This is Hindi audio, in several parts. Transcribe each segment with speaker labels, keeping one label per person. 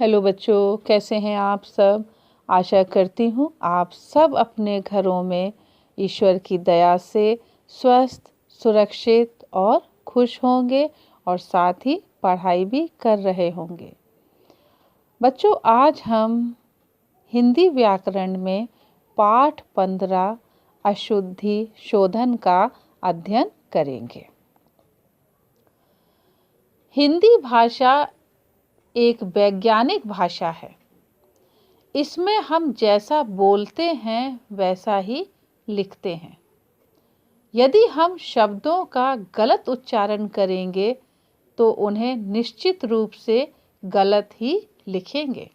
Speaker 1: हेलो बच्चों, कैसे हैं आप सब। आशा करती हूँ आप सब अपने घरों में ईश्वर की दया से स्वस्थ, सुरक्षित और खुश होंगे और साथ ही पढ़ाई भी कर रहे होंगे। बच्चों, आज हम हिंदी व्याकरण में पाठ 15 अशुद्धि शोधन का अध्ययन करेंगे। हिंदी भाषा एक वैज्ञानिक भाषा है। इसमें हम जैसा बोलते हैं वैसा ही लिखते हैं। यदि हम शब्दों का गलत उच्चारण करेंगे तो उन्हें निश्चित रूप से गलत ही लिखेंगे।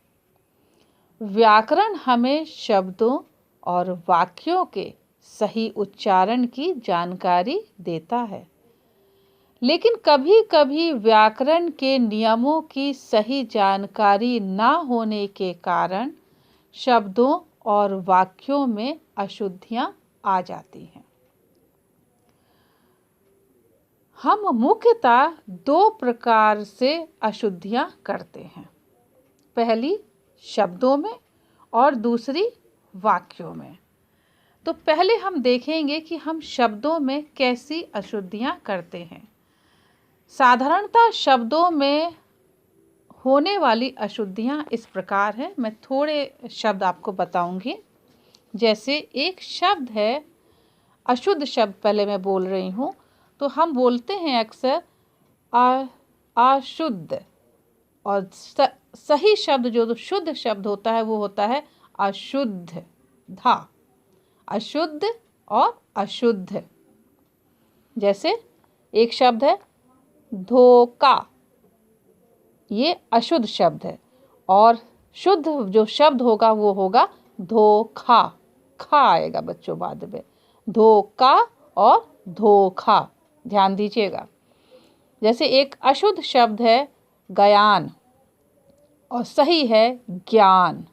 Speaker 1: व्याकरण हमें शब्दों और वाक्यों के सही उच्चारण की जानकारी देता है, लेकिन कभी-कभी व्याकरण के नियमों की सही जानकारी न होने के कारण शब्दों और वाक्यों में अशुद्धियां आ जाती हैं। हम मुख्यतः दो प्रकार से अशुद्धियां करते हैं, पहली शब्दों में और दूसरी वाक्यों में। तो पहले हम देखेंगे कि हम शब्दों में कैसी अशुद्धियां करते हैं। साधारणतः शब्दों में होने वाली अशुद्धियां इस प्रकार हैं। मैं थोड़े शब्द आपको बताऊंगी। जैसे एक शब्द है, अशुद्ध शब्द पहले मैं बोल रही हूँ, तो हम बोलते हैं अक्सर अशुद्ध, और सही शब्द जो शुद्ध शब्द होता है वो होता है अशुद्ध धा, अशुद्ध और अशुद्ध। जैसे एक शब्द है धोखा, ये अशुद्ध शब्द है, और शुद्ध जो शब्द होगा वो होगा धोखा। खा आएगा बच्चों बाद में, धोखा और धोखा, ध्यान दीजिएगा। जैसे एक अशुद्ध शब्द है ज्ञान और सही है ज्ञान।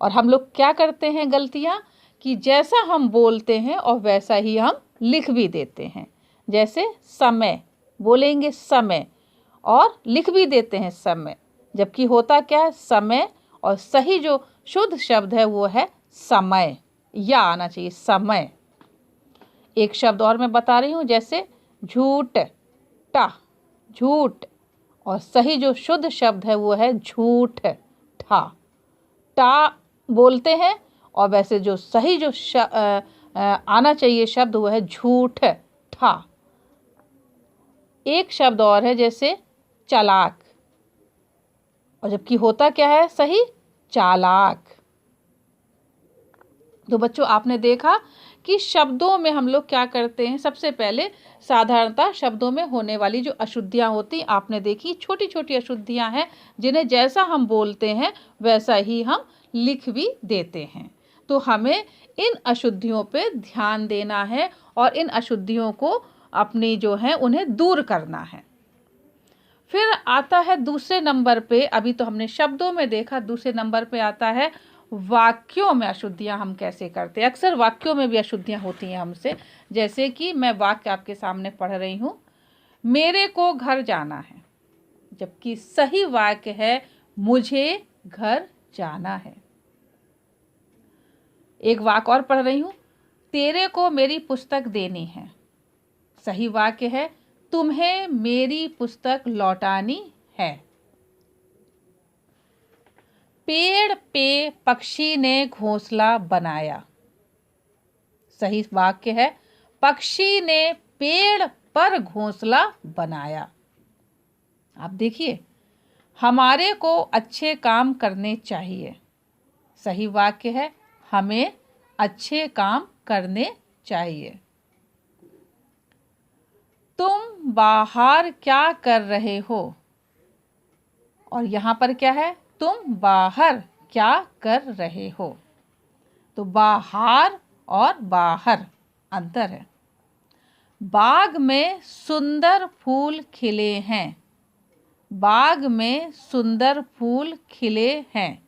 Speaker 1: और हम लोग क्या करते हैं गलतियां, कि जैसा हम बोलते हैं और वैसा ही हम लिख भी देते हैं। जैसे समय बोलेंगे समय, और लिख भी देते हैं समय, जबकि होता क्या है समय, और सही जो शुद्ध शब्द है वो है समय, या आना चाहिए समय। एक शब्द और मैं बता रही हूँ, जैसे झूठ टा, झूठ, और सही जो शुद्ध शब्द है वो है झूठ ठा। टा बोलते हैं और वैसे जो सही जो आना चाहिए शब्द वो है झूठ ठा। एक शब्द और है जैसे चालाक, और जबकि होता क्या है सही चालाक। तो बच्चों, आपने देखा कि शब्दों में हम लोग क्या करते हैं। सबसे पहले साधारणतः शब्दों में होने वाली जो अशुद्धियां होती, आपने देखी छोटी छोटी अशुद्धियां हैं, जिन्हें जैसा हम बोलते हैं वैसा ही हम लिख भी देते हैं। तो हमें इन अशुद्धियों पे ध्यान देना है और इन अशुद्धियों को अपनी जो है उन्हें दूर करना है। फिर आता है दूसरे नंबर पे, अभी तो हमने शब्दों में देखा, दूसरे नंबर पे आता है वाक्यों में अशुद्धियां हम कैसे करते हैं। अक्सर वाक्यों में भी अशुद्धियां होती हैं हमसे। जैसे कि मैं वाक्य आपके सामने पढ़ रही हूँ, मेरे को घर जाना है, जबकि सही वाक्य है मुझे घर जाना है। एक वाक्य और पढ़ रही हूँ, तेरे को मेरी पुस्तक देनी है, सही वाक्य है तुम्हें मेरी पुस्तक लौटानी है। पेड़ पे पक्षी ने घोंसला बनाया, सही वाक्य है पक्षी ने पेड़ पर घोंसला बनाया। आप देखिए, हमारे को अच्छे काम करने चाहिए, सही वाक्य है हमें अच्छे काम करने चाहिए। तुम बाहर क्या कर रहे हो, और यहाँ पर क्या है तुम बाहर क्या कर रहे हो। तो बाहर और बाहर अंतर है। बाग में सुंदर फूल खिले हैं, बाग में सुंदर फूल खिले हैं,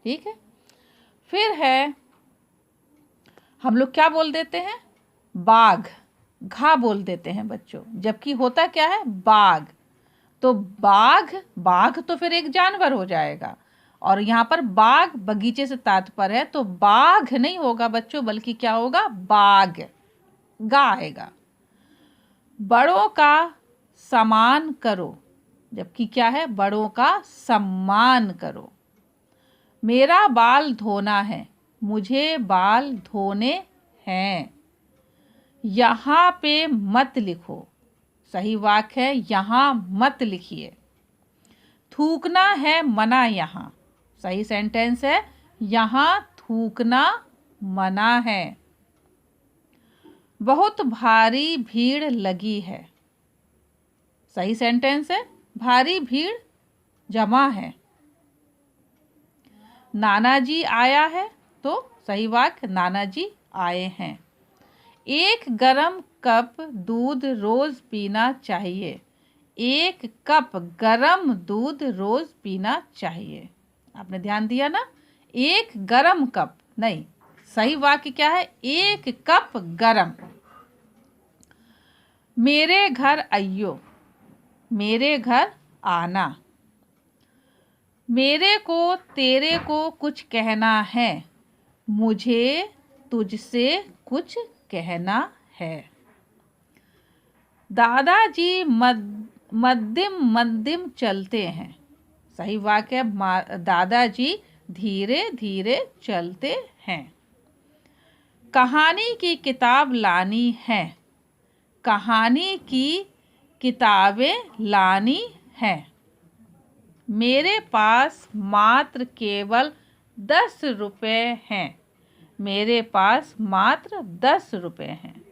Speaker 1: ठीक है। फिर है, हम लोग क्या बोल देते हैं बाग, घा बोल देते हैं बच्चों, जबकि होता क्या है बाग। तो बाघ, बाघ तो फिर एक जानवर हो जाएगा, और यहाँ पर बाग बगीचे से तात्पर्य है, तो बाघ नहीं होगा बच्चों, बल्कि क्या होगा, बाग, गा आएगा। बड़ों का सम्मान करो, जबकि क्या है, बड़ों का सम्मान करो। मेरा बाल धोना है, मुझे बाल धोने हैं। यहाँ पे मत लिखो, सही वाक्य है, यहाँ मत लिखिए। थूकना है मना यहाँ, सही सेंटेंस है, यहाँ थूकना मना है। बहुत भारी भीड़ लगी है, सही सेंटेंस है, भारी भीड़ जमा है। नाना जी आया है, तो सही वाक्य, नाना जी आए हैं। एक गरम कप दूध रोज पीना चाहिए, एक कप गरम दूध रोज पीना चाहिए। आपने ध्यान दिया ना, एक गरम कप नहीं, सही वाक्य क्या है, एक कप गरम। मेरे घर आइयो, मेरे घर आना। मेरे को तेरे को कुछ कहना है, मुझे तुझसे कुछ कहना है। दादाजी मध्यम मध्यम चलते हैं, सही वाक्य है, दादाजी धीरे धीरे चलते हैं। कहानी की किताब लानी है, कहानी की किताबें लानी है। मेरे पास मात्र केवल 10 रुपए हैं, मेरे पास मात्र 10 रुपए हैं।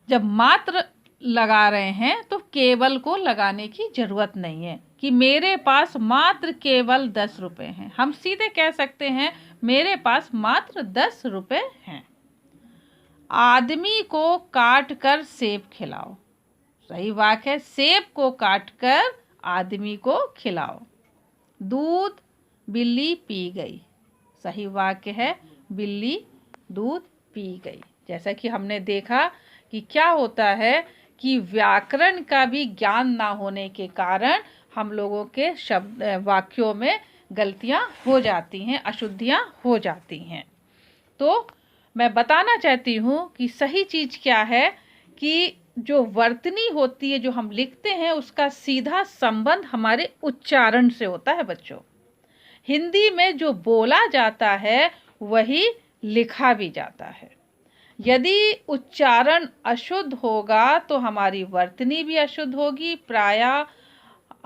Speaker 1: जब मात्र लगा रहे हैं तो केवल को लगाने की जरूरत नहीं है कि मेरे पास मात्र केवल 10 रुपए हैं। हम सीधे कह सकते हैं मेरे पास मात्र 10 रुपए हैं। आदमी को काट कर सेब खिलाओ, सही वाक्य है, सेब को काटकर आदमी को खिलाओ। दूध बिल्ली पी गई, सही वाक्य है, बिल्ली दूध पी गई। जैसा कि हमने देखा कि क्या होता है कि व्याकरण का भी ज्ञान ना होने के कारण हम लोगों के शब्द वाक्यों में गलतियां हो जाती हैं, अशुद्धियां हो जाती हैं। तो मैं बताना चाहती हूँ कि सही चीज़ क्या है कि जो वर्तनी होती है, जो हम लिखते हैं, उसका सीधा संबंध हमारे उच्चारण से होता है बच्चों। हिंदी में जो बोला जाता है वही लिखा भी जाता है। यदि उच्चारण अशुद्ध होगा तो हमारी वर्तनी भी अशुद्ध होगी। प्रायः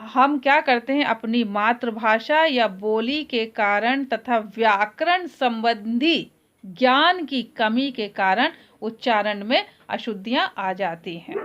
Speaker 1: हम क्या करते हैं, अपनी मातृभाषा या बोली के कारण तथा व्याकरण संबंधी ज्ञान की कमी के कारण उच्चारण में अशुद्धियां आ जाती हैं,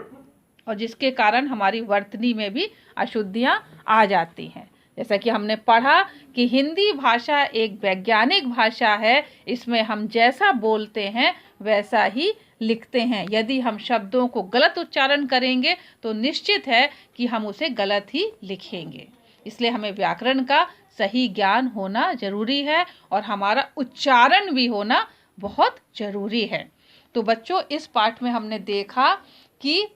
Speaker 1: और जिसके कारण हमारी वर्तनी में भी अशुद्धियां आ जाती हैं। जैसा कि हमने पढ़ा कि हिंदी भाषा एक वैज्ञानिक भाषा है, इसमें हम जैसा बोलते हैं वैसा ही लिखते हैं। यदि हम शब्दों को गलत उच्चारण करेंगे तो निश्चित है कि हम उसे गलत ही लिखेंगे। इसलिए हमें व्याकरण का सही ज्ञान होना जरूरी है और हमारा उच्चारण भी होना बहुत जरूरी है। तो बच्चों, इस पाठ में हमने देखा कि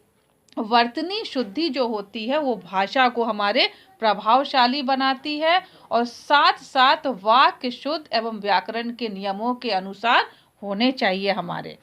Speaker 1: वर्तनी शुद्धि जो होती है वो भाषा को हमारे प्रभावशाली बनाती है और साथ साथ वाक्य शुद्ध एवं व्याकरण के नियमों के अनुसार होने चाहिए हमारे।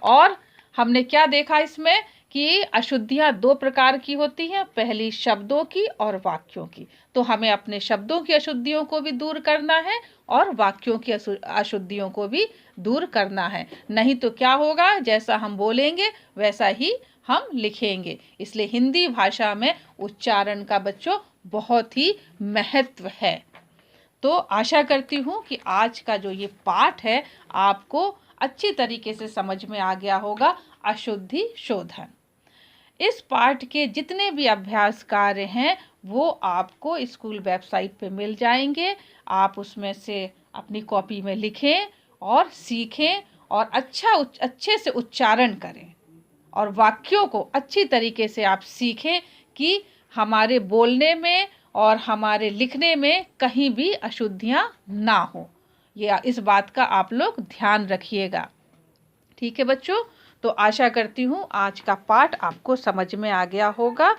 Speaker 1: और हमने क्या देखा इसमें कि अशुद्धियां 2 प्रकार की होती हैं, पहली शब्दों की और वाक्यों की। तो हमें अपने शब्दों की अशुद्धियों को भी दूर करना है और वाक्यों की अशुद्धियों को भी दूर करना है, नहीं तो क्या होगा, जैसा हम बोलेंगे वैसा ही हम लिखेंगे। इसलिए हिंदी भाषा में उच्चारण का बच्चों बहुत ही महत्व है। तो आशा करती हूँ कि आज का जो ये पाठ है आपको अच्छी तरीके से समझ में आ गया होगा। अशुद्धि शोधन, इस पाठ के जितने भी अभ्यास कार्य हैं वो आपको स्कूल वेबसाइट पे मिल जाएंगे। आप उसमें से अपनी कॉपी में लिखें और सीखें और अच्छे से उच्चारण करें और वाक्यों को अच्छी तरीके से आप सीखें कि हमारे बोलने में और हमारे लिखने में कहीं भी अशुद्धियां ना हो। ये इस बात का आप लोग ध्यान रखिएगा। ठीक है बच्चों, तो आशा करती हूँ आज का पाठ आपको समझ में आ गया होगा